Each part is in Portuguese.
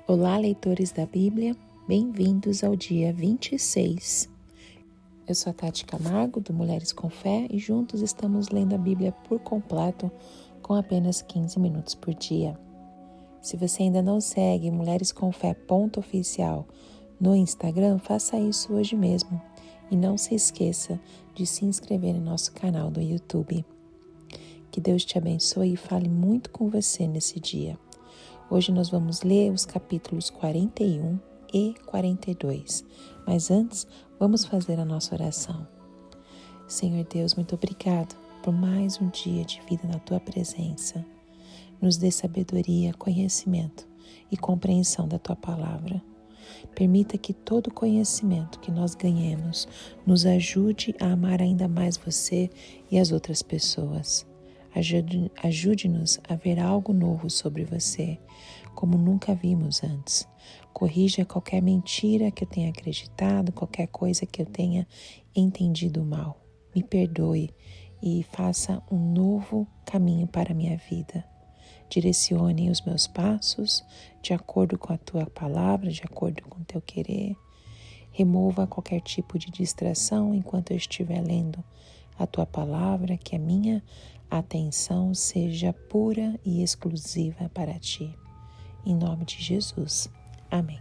Olá, leitores da Bíblia, bem-vindos ao dia 26. Eu sou a Tati Camargo, do Mulheres com Fé, e juntos estamos lendo a Bíblia por completo com apenas 15 minutos por dia. Se você ainda não segue Mulheres com Fé @oficial no Instagram, faça isso hoje mesmo. E não se esqueça de se inscrever no nosso canal do YouTube. Que Deus te abençoe e fale muito com você nesse dia. Hoje nós vamos ler os capítulos 41 e 42, mas antes vamos fazer a nossa oração. Senhor Deus, muito obrigado por mais um dia de vida na Tua presença. Nos dê sabedoria, conhecimento e compreensão da Tua palavra. Permita que todo conhecimento que nós ganhemos nos ajude a amar ainda mais você e as outras pessoas. Ajude-nos a ver algo novo sobre você, como nunca vimos antes. Corrija qualquer mentira que eu tenha acreditado, qualquer coisa que eu tenha entendido mal. Me perdoe e faça um novo caminho para a minha vida. Direcione os meus passos de acordo com a Tua palavra, de acordo com o Teu querer. Remova qualquer tipo de distração enquanto eu estiver lendo a Tua palavra, que a minha atenção seja pura e exclusiva para Ti. Em nome de Jesus. Amém.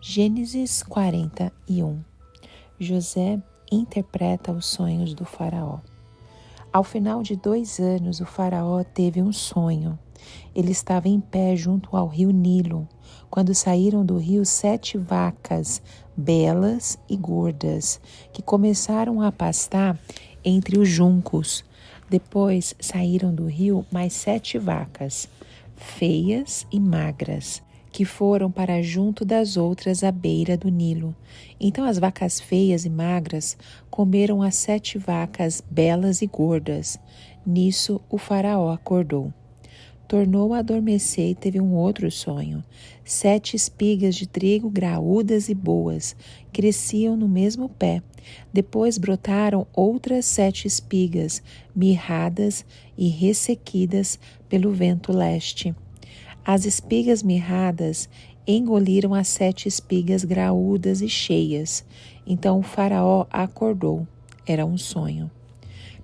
Gênesis 41. José interpreta os sonhos do faraó. Ao final de 2 anos, o faraó teve um sonho. Ele estava em pé junto ao rio Nilo, quando saíram do rio 7 vacas, belas e gordas, que começaram a pastar entre os juncos. Depois saíram do rio mais 7 vacas, feias e magras, que foram para junto das outras à beira do Nilo. Então as vacas feias e magras comeram as 7 vacas belas e gordas. Nisso o faraó acordou. Tornou a adormecer e teve um outro sonho. 7 espigas de trigo graúdas e boas cresciam no mesmo pé. Depois brotaram outras 7 espigas, mirradas e ressequidas pelo vento leste. As espigas mirradas engoliram as 7 espigas graúdas e cheias. Então o faraó acordou. Era um sonho.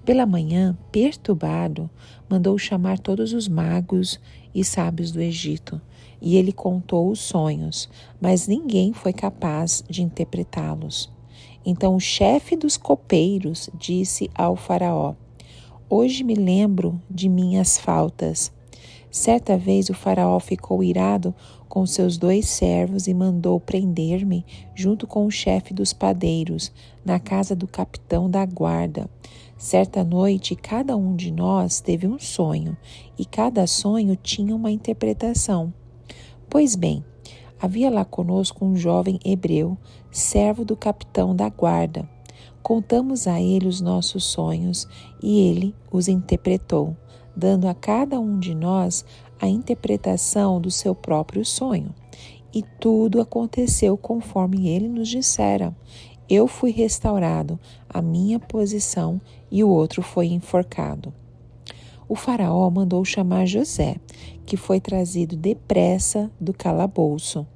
Pela manhã, perturbado, mandou chamar todos os magos e sábios do Egito, e ele contou os sonhos, mas ninguém foi capaz de interpretá-los. Então o chefe dos copeiros disse ao faraó: "Hoje me lembro de minhas faltas." Certa vez o faraó ficou irado com seus 2 servos e mandou prender-me junto com o chefe dos padeiros, na casa do capitão da guarda. Certa noite, cada um de nós teve um sonho, e cada sonho tinha uma interpretação. Pois bem, havia lá conosco um jovem hebreu, servo do capitão da guarda. Contamos a ele os nossos sonhos, e ele os interpretou, dando a cada um de nós a interpretação do seu próprio sonho. E tudo aconteceu conforme ele nos dissera. Eu fui restaurado à minha posição e o outro foi enforcado. O faraó mandou chamar José, que foi trazido depressa do calabouço.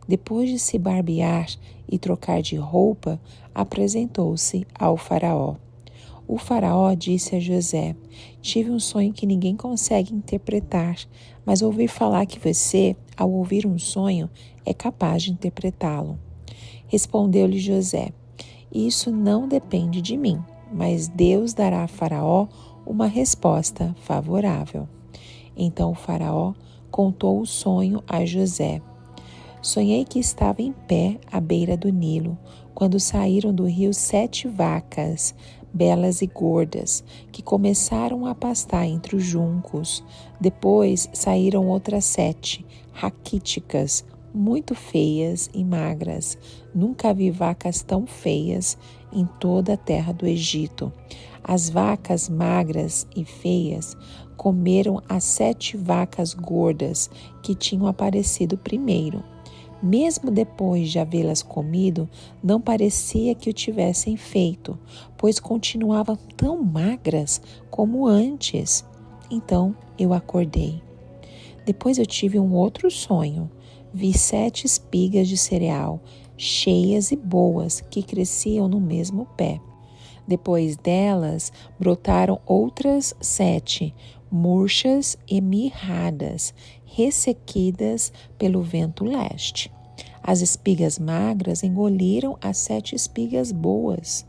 Depois de se barbear e trocar de roupa, apresentou-se ao faraó. O faraó disse a José: "Tive um sonho que ninguém consegue interpretar, mas ouvi falar que você, ao ouvir um sonho, é capaz de interpretá-lo." Respondeu-lhe José: "Isso não depende de mim, mas Deus dará a Faraó uma resposta favorável." Então o Faraó contou o sonho a José. "Sonhei que estava em pé à beira do Nilo, quando saíram do rio 7 vacas, belas e gordas, que começaram a pastar entre os juncos. Depois saíram outras 7, raquíticas, muito feias e magras. Nunca vi vacas tão feias em toda a terra do Egito. As vacas magras e feias comeram as 7 vacas gordas que tinham aparecido primeiro. Mesmo depois de havê-las comido, não parecia que o tivessem feito, pois continuavam tão magras como antes. Então eu acordei. Depois eu tive um outro sonho. Vi 7 espigas de cereal, cheias e boas, que cresciam no mesmo pé. Depois delas brotaram outras 7, murchas e mirradas, ressequidas pelo vento leste. As espigas magras engoliram as 7 espigas boas.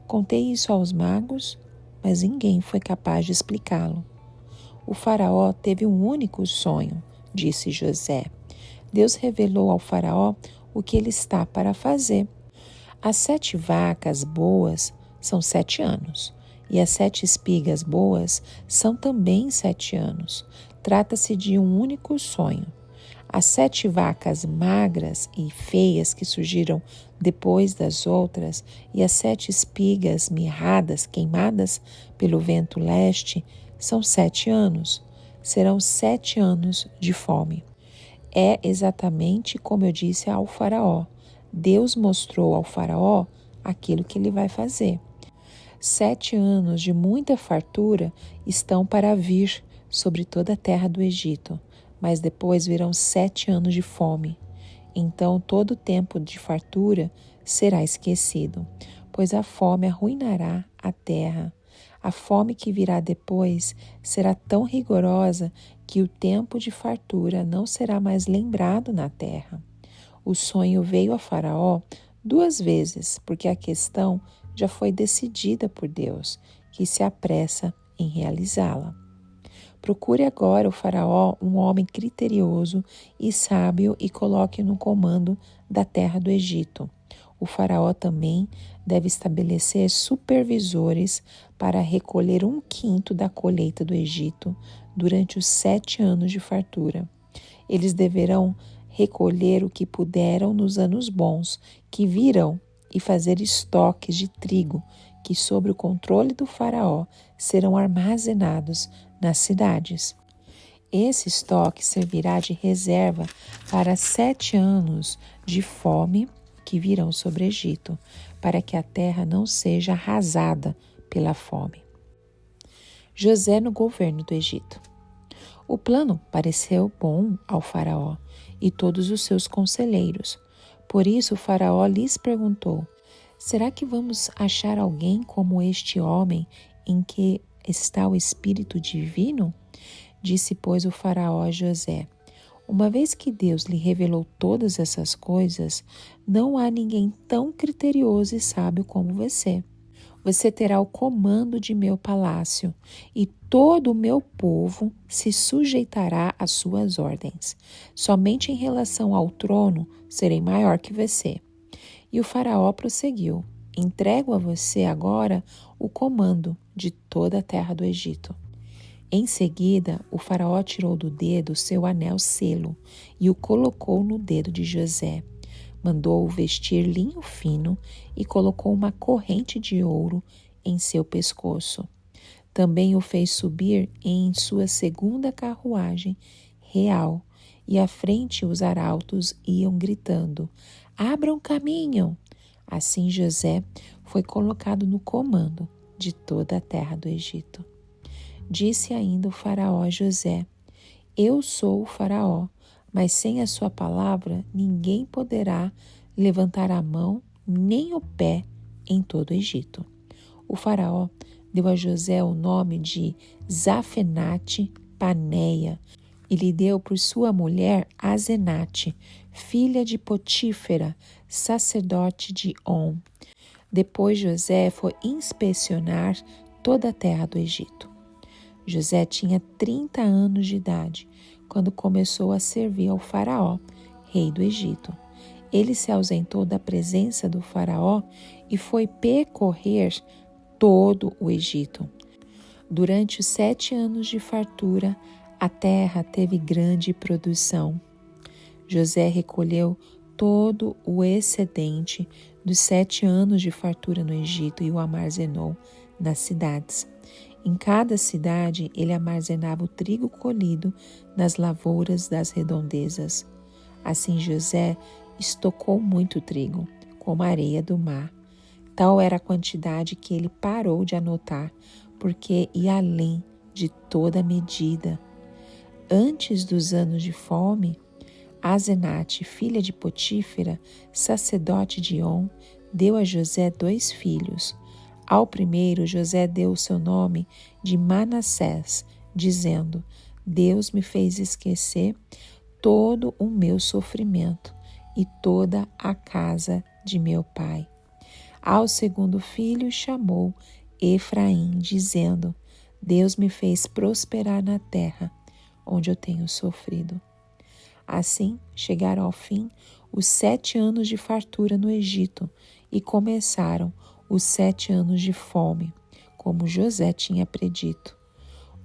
Contei isso aos magos, mas ninguém foi capaz de explicá-lo. O faraó teve um único sonho, disse José. Deus revelou ao faraó o que ele está para fazer. As 7 vacas boas são 7 anos, e as 7 espigas boas são também 7 anos. Trata-se de um único sonho. As 7 vacas magras e feias que surgiram depois das outras e as 7 espigas mirradas, queimadas pelo vento leste, são 7 anos. Serão 7 anos de fome. É exatamente como eu disse ao faraó. Deus mostrou ao faraó aquilo que ele vai fazer. 7 anos de muita fartura estão para vir sobre toda a terra do Egito, mas depois virão 7 anos de fome. Então todo o tempo de fartura será esquecido, pois a fome arruinará a terra. A fome que virá depois será tão rigorosa que o tempo de fartura não será mais lembrado na terra. O sonho veio a Faraó 2 vezes, porque a questão já foi decidida por Deus, que se apressa em realizá-la. Procure agora o faraó um homem criterioso e sábio e coloque-o no comando da terra do Egito. O faraó também deve estabelecer supervisores para recolher 1/5 da colheita do Egito durante os 7 anos de fartura. Eles deverão recolher o que puderam nos anos bons que virão e fazer estoques de trigo que, sob o controle do faraó, serão armazenados nas cidades. Esse estoque servirá de reserva para 7 anos de fome que virão sobre o Egito, para que a terra não seja arrasada pela fome. José no governo do Egito. O plano pareceu bom ao faraó e todos os seus conselheiros. Por isso o faraó lhes perguntou: será que vamos achar alguém como este homem em que está o Espírito Divino? Disse, pois, o faraó a José: uma vez que Deus lhe revelou todas essas coisas, não há ninguém tão criterioso e sábio como você. Você terá o comando de meu palácio e todo o meu povo se sujeitará às suas ordens. Somente em relação ao trono serei maior que você. E o faraó prosseguiu: entrego a você agora o comando de toda a terra do Egito. Em seguida, o faraó tirou do dedo seu anel selo e o colocou no dedo de José. Mandou-o vestir linho fino e colocou uma corrente de ouro em seu pescoço. Também o fez subir em sua segunda carruagem real, e à frente os arautos iam gritando: abram caminho! Assim José foi colocado no comando de toda a terra do Egito. Disse ainda o faraó a José: eu sou o faraó, mas sem a sua palavra ninguém poderá levantar a mão nem o pé em todo o Egito. O faraó deu a José o nome de Zafenate Paneia e lhe deu por sua mulher Azenate, filha de Potífera, sacerdote de On. Depois José foi inspecionar toda a terra do Egito. José tinha 30 anos de idade quando começou a servir ao faraó, rei do Egito. Ele se ausentou da presença do faraó e foi percorrer todo o Egito. Durante os 7 anos de fartura, a terra teve grande produção. José recolheu todo o excedente dos 7 anos de fartura no Egito e o armazenou nas cidades. Em cada cidade, ele armazenava o trigo colhido nas lavouras das redondezas. Assim José estocou muito trigo, como a areia do mar. Tal era a quantidade que ele parou de anotar, porque ia além de toda medida. Antes dos anos de fome, Asenate, filha de Potífera, sacerdote de On, deu a José 2 filhos. Ao primeiro, José deu o seu nome de Manassés, dizendo: Deus me fez esquecer todo o meu sofrimento e toda a casa de meu pai. Ao segundo filho chamou Efraim, dizendo: Deus me fez prosperar na terra onde eu tenho sofrido. Assim chegaram ao fim os 7 anos de fartura no Egito e começaram os 7 anos de fome, como José tinha predito.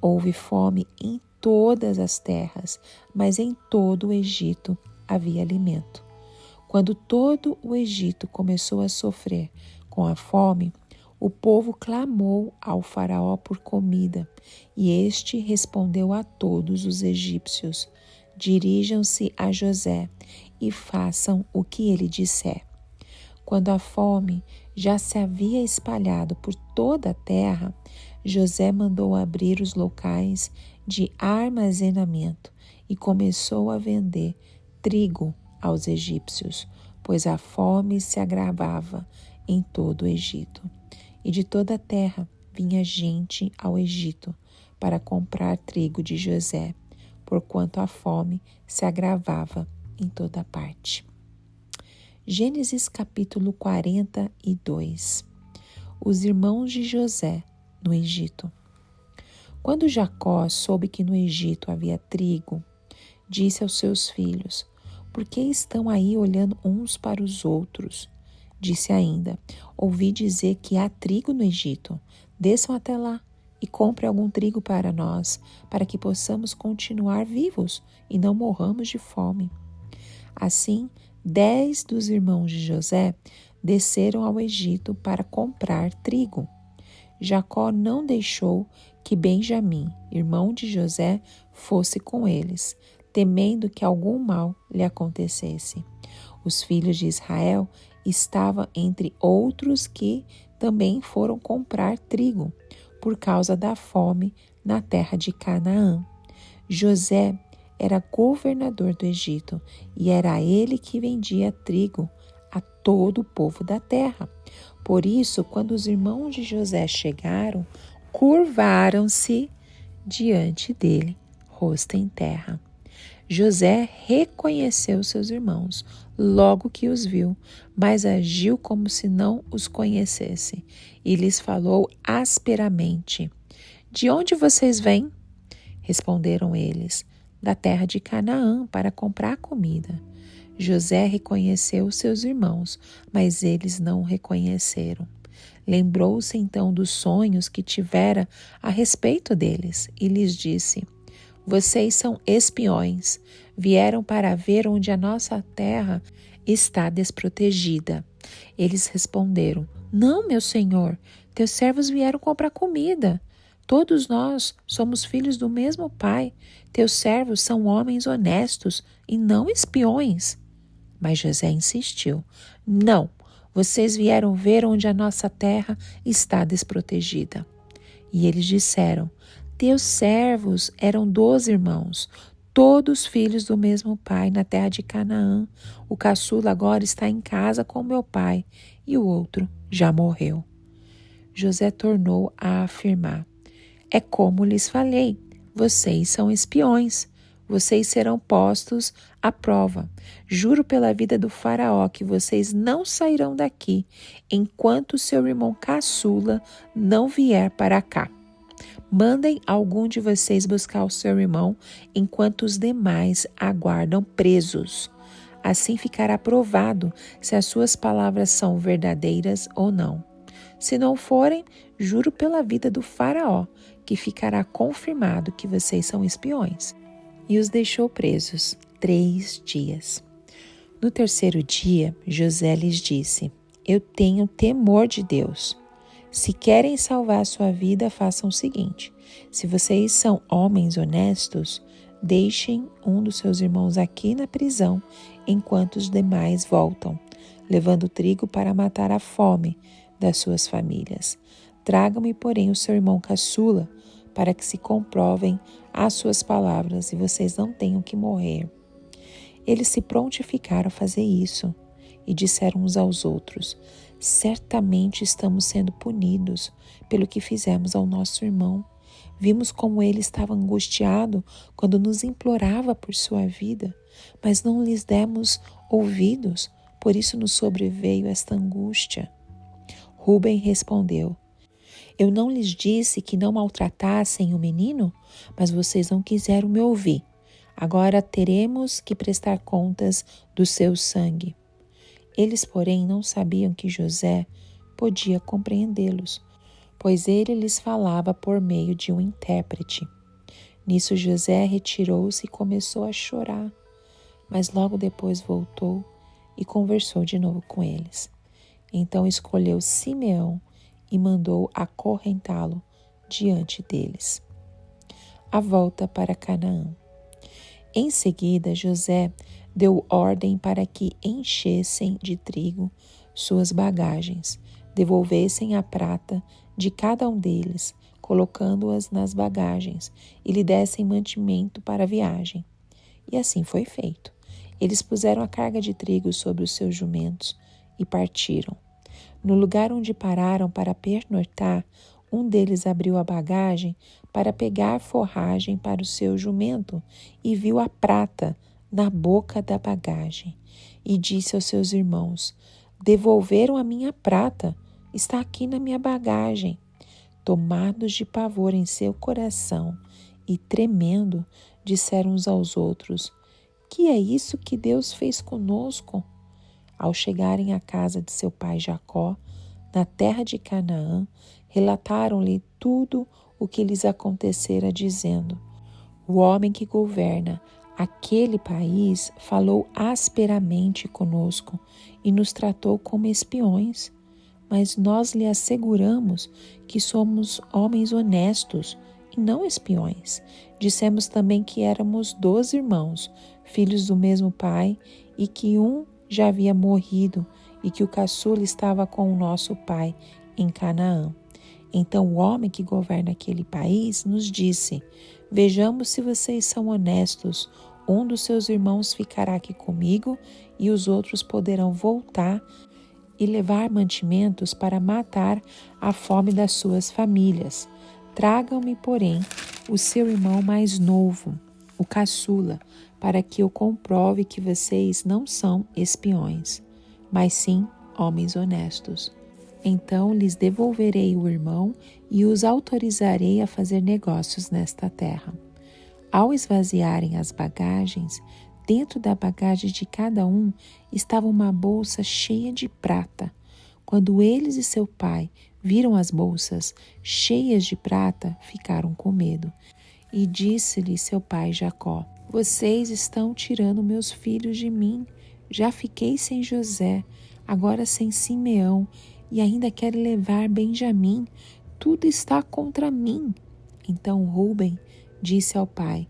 Houve fome em todas as terras, mas em todo o Egito havia alimento. Quando todo o Egito começou a sofrer com a fome, o povo clamou ao faraó por comida, e este respondeu a todos os egípcios: Dirijam-se a José e façam o que ele disser. Quando a fome já se havia espalhado por toda a terra, José mandou abrir os locais de armazenamento e começou a vender trigo aos egípcios, pois a fome se agravava em todo o Egito. E de toda a terra vinha gente ao Egito para comprar trigo de José, porquanto a fome se agravava em toda parte. Gênesis capítulo 42. Os irmãos de José no Egito. Quando Jacó soube que no Egito havia trigo, disse aos seus filhos: Por que estão aí olhando uns para os outros? Disse ainda: Ouvi dizer que há trigo no Egito. Desçam até lá e comprem algum trigo para nós, para que possamos continuar vivos e não morramos de fome. Assim, 10 dos irmãos de José desceram ao Egito para comprar trigo. Jacó não deixou que Benjamim, irmão de José, fosse com eles, temendo que algum mal lhe acontecesse. Os filhos de Israel estavam entre outros que também foram comprar trigo, por causa da fome na terra de Canaã. José era governador do Egito e era ele que vendia trigo a todo o povo da terra. Por isso, quando os irmãos de José chegaram, curvaram-se diante dele, rosto em terra. José reconheceu seus irmãos logo que os viu, mas agiu como se não os conhecesse e lhes falou asperamente: De onde vocês vêm? Responderam eles: Da terra de Canaã, para comprar comida. José reconheceu seus irmãos, mas eles não o reconheceram. Lembrou-se então dos sonhos que tivera a respeito deles e lhes disse: Vocês são espiões, vieram para ver onde a nossa terra está desprotegida. Eles responderam: Não, meu senhor, teus servos vieram comprar comida. Todos nós somos filhos do mesmo pai. Teus servos são homens honestos e não espiões. Mas José insistiu: Não, vocês vieram ver onde a nossa terra está desprotegida. E eles disseram: Teus servos eram 12 irmãos, todos filhos do mesmo pai na terra de Canaã. O caçula agora está em casa com meu pai e o outro já morreu. José tornou a afirmar: É como lhes falei, vocês são espiões. Vocês serão postos à prova. Juro pela vida do faraó que vocês não sairão daqui enquanto seu irmão caçula não vier para cá. Mandem algum de vocês buscar o seu irmão enquanto os demais aguardam presos. Assim ficará provado se as suas palavras são verdadeiras ou não. Se não forem, juro pela vida do faraó que ficará confirmado que vocês são espiões. E os deixou presos 3 dias. No terceiro dia, José lhes disse: Eu tenho temor de Deus. Se querem salvar sua vida, façam o seguinte: se vocês são homens honestos, deixem um dos seus irmãos aqui na prisão, enquanto os demais voltam, levando trigo para matar a fome das suas famílias. Tragam-me, porém, o seu irmão caçula, para que se comprovem as suas palavras e vocês não tenham que morrer. Eles se prontificaram a fazer isso e disseram uns aos outros: certamente estamos sendo punidos pelo que fizemos ao nosso irmão. Vimos como ele estava angustiado quando nos implorava por sua vida, mas não lhes demos ouvidos, por isso nos sobreveio esta angústia. Rúben respondeu: eu não lhes disse que não maltratassem o menino, mas vocês não quiseram me ouvir. Agora teremos que prestar contas do seu sangue. Eles, porém, não sabiam que José podia compreendê-los, pois ele lhes falava por meio de um intérprete. Nisso José retirou-se e começou a chorar, mas logo depois voltou e conversou de novo com eles. Então escolheu Simeão e mandou acorrentá-lo diante deles. A volta para Canaã. Em seguida, José deu ordem para que enchessem de trigo suas bagagens, devolvessem a prata de cada um deles, colocando-as nas bagagens, e lhe dessem mantimento para a viagem. E assim foi feito. Eles puseram a carga de trigo sobre os seus jumentos e partiram. No lugar onde pararam para pernoitar, um deles abriu a bagagem para pegar forragem para o seu jumento e viu a prata na boca da bagagem. E disse aos seus irmãos: devolveram a minha prata, está aqui na minha bagagem. Tomados de pavor em seu coração e tremendo, disseram uns aos outros: que é isso que Deus fez conosco? Ao chegarem à casa de seu pai Jacó, na terra de Canaã, relataram-lhe tudo o que lhes acontecera, dizendo: o homem que governa aquele país falou asperamente conosco e nos tratou como espiões. Mas nós lhe asseguramos que somos homens honestos e não espiões. Dissemos também que éramos 12 irmãos, filhos do mesmo pai, e que um já havia morrido e que o caçula estava com o nosso pai em Canaã. Então o homem que governa aquele país nos disse: vejamos se vocês são honestos. Um dos seus irmãos ficará aqui comigo e os outros poderão voltar e levar mantimentos para matar a fome das suas famílias. Tragam-me, porém, o seu irmão mais novo, o caçula, para que eu comprove que vocês não são espiões, mas sim homens honestos. Então lhes devolverei o irmão e os autorizarei a fazer negócios nesta terra. Ao esvaziarem as bagagens, dentro da bagagem de cada um estava uma bolsa cheia de prata. Quando eles e seu pai viram as bolsas cheias de prata, ficaram com medo. E disse-lhe seu pai Jacó: vocês estão tirando meus filhos de mim. Já fiquei sem José, agora sem Simeão, e ainda querem levar Benjamim. Tudo está contra mim. Então Rúben disse ao pai: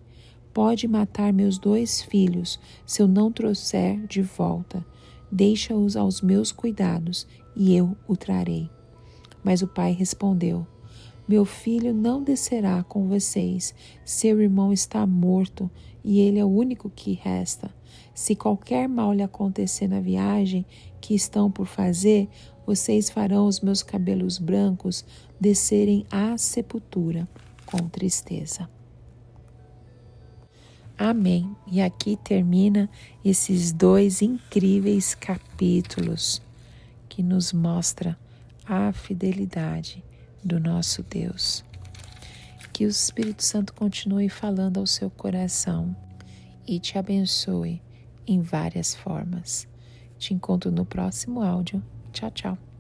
pode matar meus 2 filhos se eu não trouxer de volta. Deixa-os aos meus cuidados e eu o trarei. Mas o pai respondeu: meu filho não descerá com vocês. Seu irmão está morto e ele é o único que resta. Se qualquer mal lhe acontecer na viagem que estão por fazer, vocês farão os meus cabelos brancos descerem à sepultura com tristeza. Amém. E aqui termina esses 2 incríveis capítulos que nos mostra a fidelidade do nosso Deus. Que o Espírito Santo continue falando ao seu coração e te abençoe em várias formas. Te encontro no próximo áudio. Tchau, tchau.